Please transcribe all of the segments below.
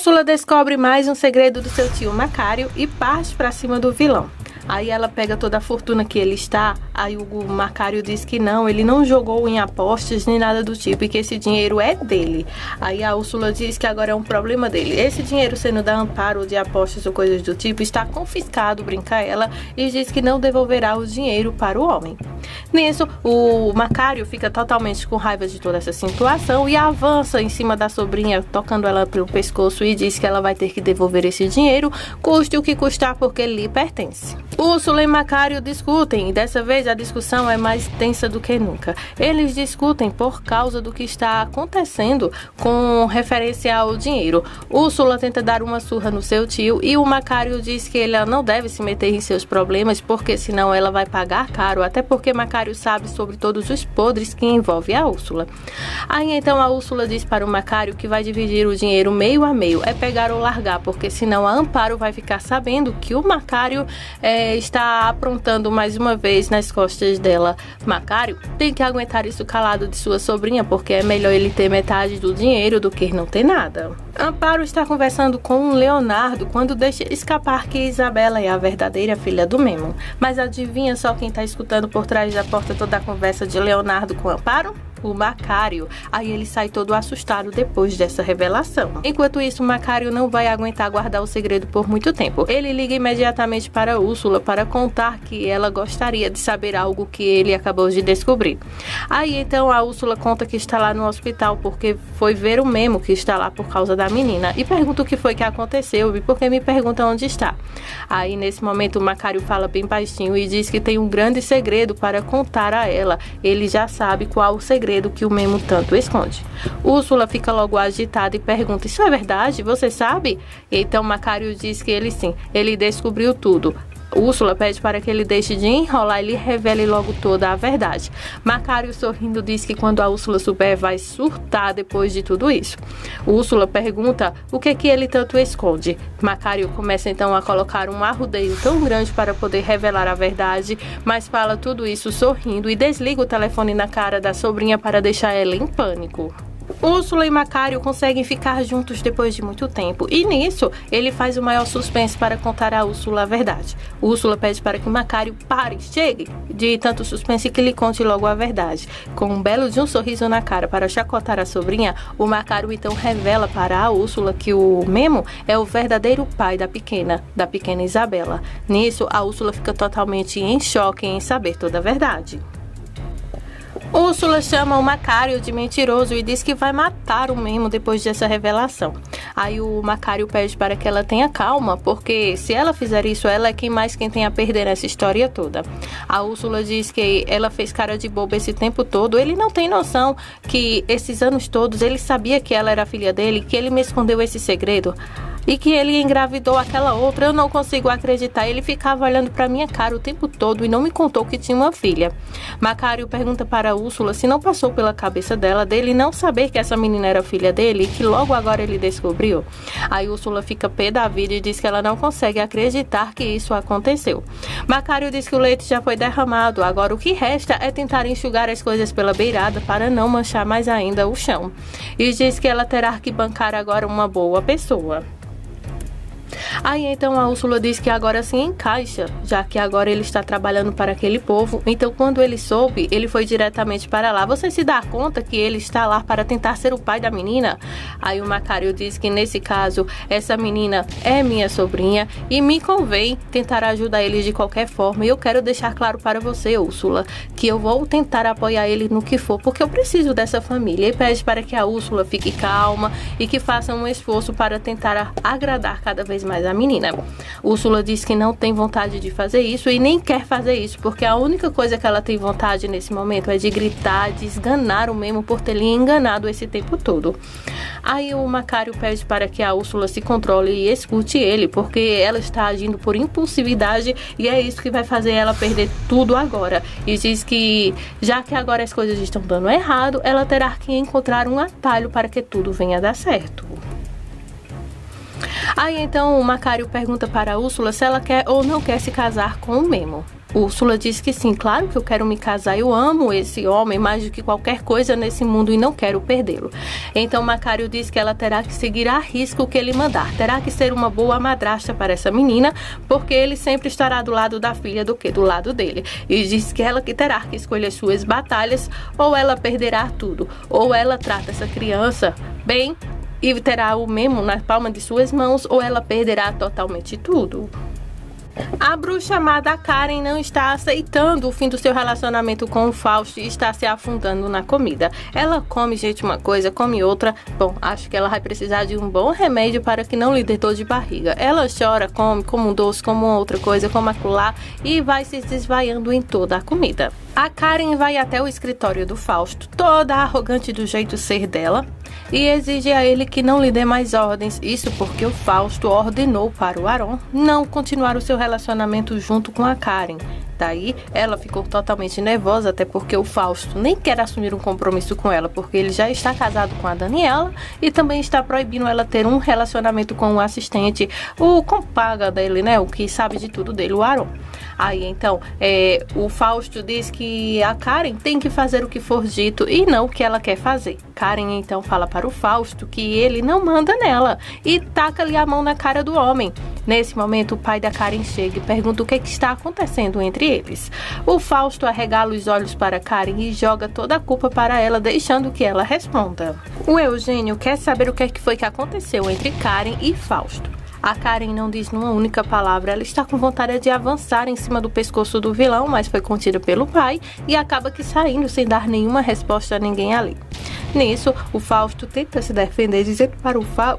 Úrsula descobre mais um segredo do seu tio Macário e parte para cima do vilão. Aí ela pega toda a fortuna que ele está, aí o Macário diz que não, ele não jogou em apostas nem nada do tipo e que esse dinheiro é dele. Aí a Úrsula diz que agora é um problema dele. Esse dinheiro sendo da amparo de apostas ou coisas do tipo está confiscado, brinca ela, e diz que não devolverá o dinheiro para o homem. Nisso, o Macário fica totalmente com raiva de toda essa situação e avança em cima da sobrinha, tocando ela pelo pescoço e diz que ela vai ter que devolver esse dinheiro, custe o que custar, porque lhe pertence. Úrsula e Macário discutem e dessa vez a discussão é mais tensa do que nunca. Eles discutem por causa do que está acontecendo com referência ao dinheiro. Úrsula tenta dar uma surra no seu tio e o Macário diz que ela não deve se meter em seus problemas porque senão ela vai pagar caro, até porque Macário sabe sobre todos os podres que envolve a Úrsula. Aí então a Úrsula diz para o Macário que vai dividir o dinheiro meio a meio, é pegar ou largar, porque senão a Amparo vai ficar sabendo que o Macário está aprontando mais uma vez nas costas dela. Macário tem que aguentar isso calado de sua sobrinha, porque é melhor ele ter metade do dinheiro do que não ter nada. Amparo está conversando com Leonardo quando deixa escapar que Isabela é a verdadeira filha do Memo. Mas adivinha só quem está escutando por trás da porta toda a conversa de Leonardo com Amparo? O Macário. Aí ele sai todo assustado depois dessa revelação. Enquanto isso, o Macário não vai aguentar guardar o segredo por muito tempo. Ele liga imediatamente para Úrsula para contar que ela gostaria de saber algo que ele acabou de descobrir. Aí então a Úrsula conta que está lá no hospital porque foi ver o Memo, que está lá por causa da menina, e pergunta o que foi que aconteceu e por que me pergunta onde está. Aí nesse momento o Macário fala bem baixinho e diz que tem um grande segredo para contar a ela. Ele já sabe qual o segredo que o Memo tanto esconde. Úrsula fica logo agitada e pergunta: isso é verdade? Você sabe? Então Macário diz que ele sim, ele descobriu tudo. Úrsula pede para que ele deixe de enrolar e lhe revele logo toda a verdade. Macário, sorrindo, diz que quando a Úrsula souber vai surtar depois de tudo isso. Úrsula pergunta o que ele tanto esconde. Macário começa então a colocar um arrudeio tão grande para poder revelar a verdade, mas fala tudo isso sorrindo e desliga o telefone na cara da sobrinha para deixar ela em pânico. Úrsula e Macário conseguem ficar juntos depois de muito tempo e nisso ele faz o maior suspense para contar a Úrsula a verdade. Úrsula pede para que Macário pare, chegue de tanto suspense que lhe conte logo a verdade. Com um belo de um sorriso na cara para chacotar a sobrinha, o Macário então revela para a Úrsula que o Memo é o verdadeiro pai da pequena Isabela. Nisso a Úrsula fica totalmente em choque em saber toda a verdade. Úrsula chama o Macário de mentiroso e diz que vai matar o Memo depois dessa revelação. Aí o Macário pede para que ela tenha calma, porque se ela fizer isso, ela é quem tem a perder nessa história toda. A Úrsula diz que ela fez cara de boba esse tempo todo, ele não tem noção que esses anos todos ele sabia que ela era filha dele, que ele me escondeu esse segredo e que ele engravidou aquela outra. Eu não consigo acreditar, ele ficava olhando para minha cara o tempo todo e não me contou que tinha uma filha. Macário pergunta para Úrsula se não passou pela cabeça dele não saber que essa menina era filha dele e que logo agora ele descobriu. Aí Úrsula fica pé da vida e diz que ela não consegue acreditar que isso aconteceu. Macário diz que o leite já foi derramado, agora o que resta é tentar enxugar as coisas pela beirada para não manchar mais ainda o chão. E diz que ela terá que bancar agora uma boa pessoa. Aí então a Úrsula diz que agora se encaixa, já que agora ele está trabalhando para aquele povo. Então quando ele soube, ele foi diretamente para lá. Você se dá conta que ele está lá para tentar ser o pai da menina? Aí o Macário diz que nesse caso, essa menina é minha sobrinha e me convém tentar ajudar ele de qualquer forma. E eu quero deixar claro para você, Úrsula, que eu vou tentar apoiar ele no que for, porque eu preciso dessa família. E pede para que a Úrsula fique calma e que faça um esforço para tentar agradar cada vez mais a menina. Úrsula diz que não tem vontade de fazer isso e nem quer fazer isso, porque a única coisa que ela tem vontade nesse momento é de gritar, de esganar o Memo por ter lhe enganado esse tempo todo. Aí o Macário pede para que a Úrsula se controle e escute ele, porque ela está agindo por impulsividade e é isso que vai fazer ela perder tudo agora. E diz que, já que agora as coisas estão dando errado, ela terá que encontrar um atalho para que tudo venha a dar certo. Aí então o Macário pergunta para a Úrsula se ela quer ou não quer se casar com o Memo. Úrsula diz que sim, claro que eu quero me casar, eu amo esse homem mais do que qualquer coisa nesse mundo e não quero perdê-lo. Então Macário diz que ela terá que seguir à risca o que ele mandar, terá que ser uma boa madrasta para essa menina, porque ele sempre estará do lado da filha do que do lado dele. E diz que ela que terá que escolher suas batalhas, ou ela perderá tudo, ou ela trata essa criança bem e terá o memo na palma de suas mãos, ou ela perderá totalmente tudo. A bruxa amada Karen não está aceitando o fim do seu relacionamento com o Fausto e está se afundando na comida. Ela come, gente, uma coisa, come outra. Bom, acho que ela vai precisar de um bom remédio para que não lhe dê dor de barriga. Ela chora, come, como um doce, como outra coisa, como acolá e vai se desvaiando em toda a comida. A Karen vai até o escritório do Fausto, toda arrogante do jeito ser dela, e exige a ele que não lhe dê mais ordens, isso porque o Fausto ordenou para o Aron não continuar o seu relacionamento junto com a Karen. Daí, ela ficou totalmente nervosa, até porque o Fausto nem quer assumir um compromisso com ela, porque ele já está casado com a Daniela e também está proibindo ela ter um relacionamento com o assistente, o compaga dele, né, o que sabe de tudo dele, o Aron. Aí, então, o Fausto diz que a Karen tem que fazer o que for dito e não o que ela quer fazer. Karen, então, fala para o Fausto que ele não manda nela e taca-lhe a mão na cara do homem. Nesse momento, o pai da Karen chega e pergunta o que está acontecendo entre eles. O Fausto arregala os olhos para Karen e joga toda a culpa para ela, deixando que ela responda. O Eugênio quer saber o que foi que aconteceu entre Karen e Fausto. A Karen não diz numa única palavra, ela está com vontade de avançar em cima do pescoço do vilão, mas foi contida pelo pai e acaba que saindo sem dar nenhuma resposta a ninguém ali. Nisso, o Fausto tenta se defender, dizendo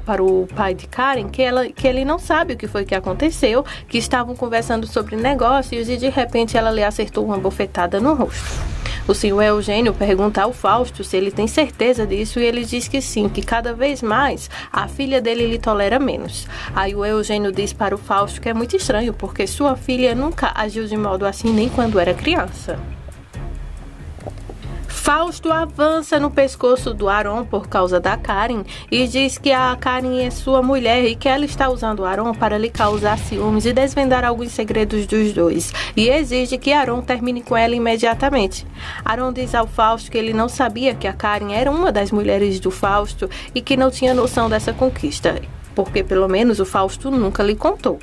para o pai de Karen que ele não sabe o que foi que aconteceu, que estavam conversando sobre negócios e de repente ela lhe acertou uma bofetada no rosto. O senhor Eugênio pergunta ao Fausto se ele tem certeza disso e ele diz que sim, que cada vez mais a filha dele lhe tolera menos. Aí o Eugênio diz para o Fausto que é muito estranho, porque sua filha nunca agiu de modo assim nem quando era criança. Fausto avança no pescoço do Aron por causa da Karen e diz que a Karen é sua mulher e que ela está usando o Aron para lhe causar ciúmes e desvendar alguns segredos dos dois, e exige que Aron termine com ela imediatamente. Aron diz ao Fausto que ele não sabia que a Karen era uma das mulheres do Fausto e que não tinha noção dessa conquista, porque pelo menos o Fausto nunca lhe contou.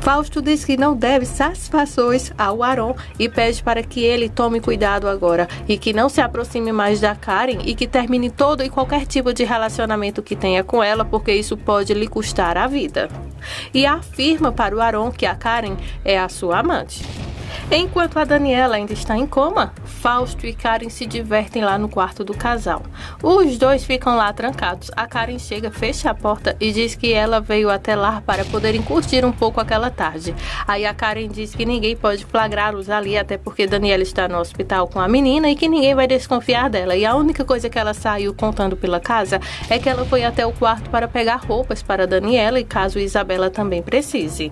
Fausto diz que não deve satisfações ao Aron e pede para que ele tome cuidado agora e que não se aproxime mais da Karen e que termine todo e qualquer tipo de relacionamento que tenha com ela, porque isso pode lhe custar a vida. E afirma para o Aron que a Karen é a sua amante. Enquanto a Daniela ainda está em coma, Fausto e Karen se divertem lá no quarto do casal. Os dois ficam lá trancados. A Karen chega, fecha a porta e diz que ela veio até lá para poderem curtir um pouco aquela tarde. Aí a Karen diz que ninguém pode flagrá-los ali, até porque Daniela está no hospital com a menina e que ninguém vai desconfiar dela. E a única coisa que ela saiu contando pela casa é que ela foi até o quarto para pegar roupas para Daniela e caso Isabela também precise.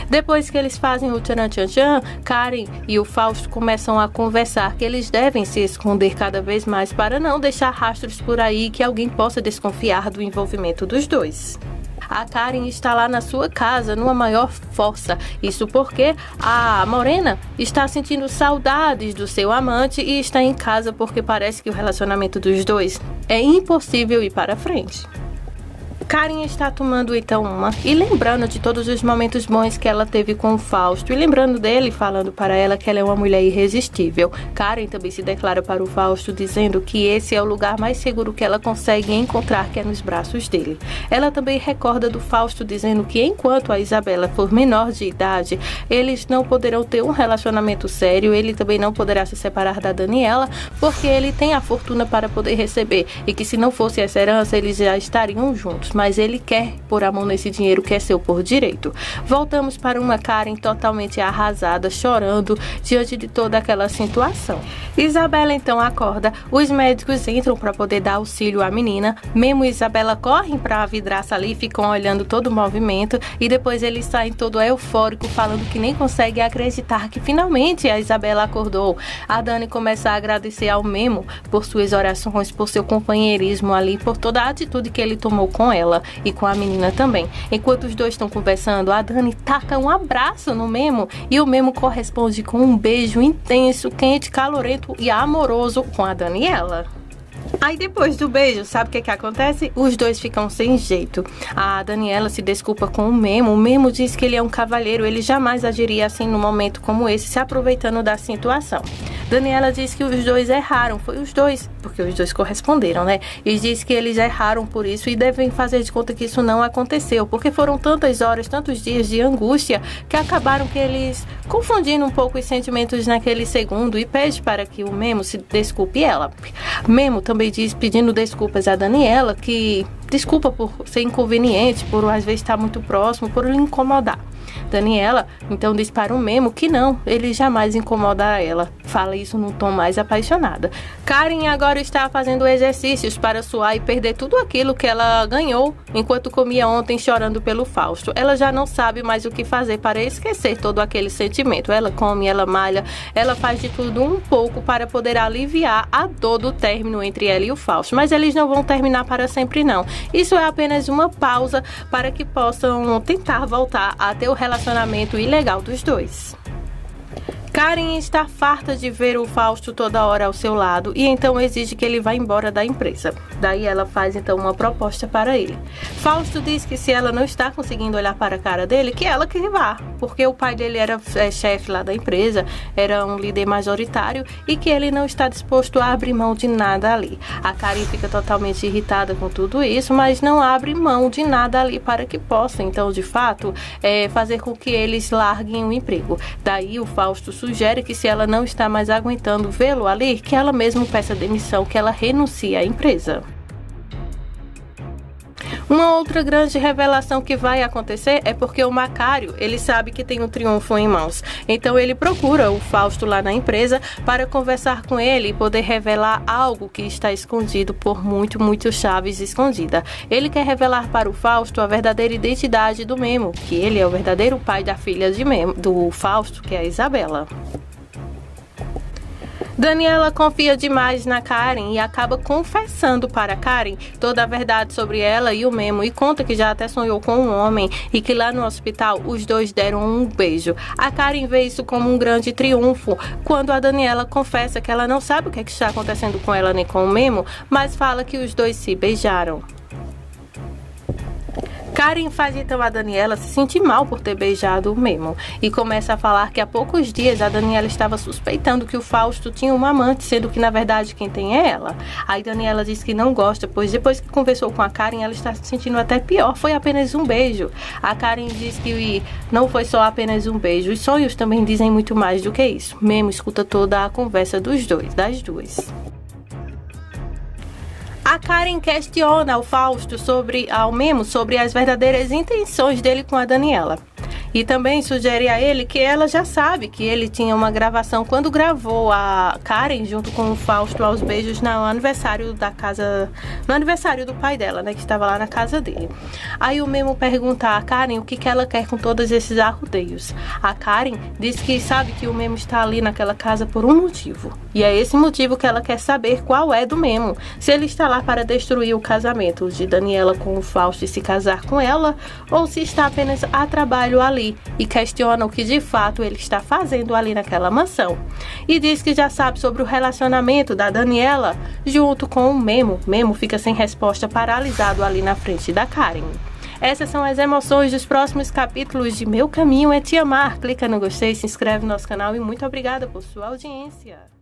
Depois que eles fazem o tchan-tchan-tchan, Karen e o Fausto começam a conversar que eles devem se esconder cada vez mais para não deixar rastros por aí que alguém possa desconfiar do envolvimento dos dois. A Karen está lá na sua casa, numa maior força. Isso porque a Morena está sentindo saudades do seu amante e está em casa porque parece que o relacionamento dos dois é impossível ir para frente. Karen está tomando então uma e lembrando de todos os momentos bons que ela teve com o Fausto e lembrando dele, falando para ela que ela é uma mulher irresistível. Karen também se declara para o Fausto dizendo que esse é o lugar mais seguro que ela consegue encontrar, que é nos braços dele. Ela também recorda do Fausto dizendo que enquanto a Isabela for menor de idade, eles não poderão ter um relacionamento sério, ele também não poderá se separar da Daniela, porque ele tem a fortuna para poder receber e que se não fosse essa herança, eles já estariam juntos. Mas ele quer pôr a mão nesse dinheiro que é seu por direito. Voltamos para uma Karen totalmente arrasada, chorando diante de toda aquela situação. Isabela então acorda, os médicos entram para poder dar auxílio à menina. Memo e Isabela correm para a vidraça ali, ficam olhando todo o movimento e depois eles saem todo eufórico, falando que nem consegue acreditar que finalmente a Isabela acordou. A Dani começa a agradecer ao Memo por suas orações, por seu companheirismo ali, por toda a atitude que ele tomou com ela. ela e com a menina também. Enquanto os dois estão conversando, a Dani taca um abraço no Memo e o Memo corresponde com um beijo intenso, quente, calorento e amoroso com a Daniela. Aí depois do beijo, sabe o que acontece? Os dois ficam sem jeito. A Daniela se desculpa com o Memo. O Memo diz que ele é um cavalheiro, ele jamais agiria assim num momento como esse, se aproveitando da situação. Daniela diz que os dois erraram, foi os dois, porque os dois corresponderam, né? E diz que eles erraram por isso e devem fazer de conta que isso não aconteceu, porque foram tantas horas, tantos dias de angústia, que acabaram que eles confundindo um pouco os sentimentos naquele segundo, e pede para que o Memo se desculpe ela. Memo também diz, pedindo desculpas a Daniela, que desculpa por ser inconveniente, por às vezes estar muito próximo, por lhe incomodar. Daniela então diz para o Memo que não, ele jamais incomoda ela. Fala isso num tom mais apaixonado. Karen agora está fazendo exercícios para suar e perder tudo aquilo que ela ganhou enquanto comia ontem chorando pelo Fausto. Ela já não sabe mais o que fazer para esquecer todo aquele sentimento. Ela come, ela malha, ela faz de tudo um pouco para poder aliviar a dor do término entre ela e o Fausto. Mas eles não vão terminar para sempre não. Isso é apenas uma pausa para que possam tentar voltar a ter o relacionamento ilegal dos dois. Karen está farta de ver o Fausto toda hora ao seu lado e então exige que ele vá embora da empresa. Daí ela faz então uma proposta para ele. Fausto diz que se ela não está conseguindo olhar para a cara dele, que ela que vá, porque o pai dele era chefe lá da empresa, era um líder majoritário e que ele não está disposto a abrir mão de nada ali. A Karen fica totalmente irritada com tudo isso, mas não abre mão de nada ali para que possa, então, de fato, fazer com que eles larguem o emprego. Daí o Fausto sugere que se ela não está mais aguentando vê-lo ali, que ela mesma peça demissão, que ela renuncie à empresa. Uma outra grande revelação que vai acontecer é porque o Macário, ele sabe que tem um triunfo em mãos. Então ele procura o Fausto lá na empresa para conversar com ele e poder revelar algo que está escondido por muito chaves escondida. Ele quer revelar para o Fausto a verdadeira identidade do Memo, que ele é o verdadeiro pai da filha do Fausto, que é a Isabela. Daniela confia demais na Karen e acaba confessando para Karen toda a verdade sobre ela e o Memo e conta que já até sonhou com um homem e que lá no hospital os dois deram um beijo. A Karen vê isso como um grande triunfo quando a Daniela confessa que ela não sabe o que está acontecendo com ela nem com o Memo, mas fala que os dois se beijaram. Karen faz então a Daniela se sentir mal por ter beijado o Memo e começa a falar que há poucos dias a Daniela estava suspeitando que o Fausto tinha uma amante, sendo que na verdade quem tem é ela. Aí Daniela diz que não gosta, pois depois que conversou com a Karen ela está se sentindo até pior, foi apenas um beijo. A Karen diz que não foi só apenas um beijo, os sonhos também dizem muito mais do que isso. Memo escuta toda a conversa das duas. A Karen questiona ao Fausto ao Memo sobre as verdadeiras intenções dele com a Daniela. E também sugere a ele que ela já sabe que ele tinha uma gravação quando gravou a Karen junto com o Fausto aos beijos no aniversário do pai dela, né, que estava lá na casa dele. Aí o Memo pergunta a Karen o que ela quer com todos esses arrodeios. A Karen diz que sabe que o Memo está ali naquela casa por um motivo. E é esse motivo que ela quer saber qual é do Memo. Se ele está lá para destruir o casamento de Daniela com o Fausto e se casar com ela, ou se está apenas a trabalho ali, e questiona o que de fato ele está fazendo ali naquela mansão. E diz que já sabe sobre o relacionamento da Daniela junto com o Memo. Memo fica sem resposta, paralisado ali na frente da Karen. Essas são as emoções dos próximos capítulos de Meu Caminho é Te Amar. Clica no gostei, se inscreve no nosso canal e muito obrigada por sua audiência.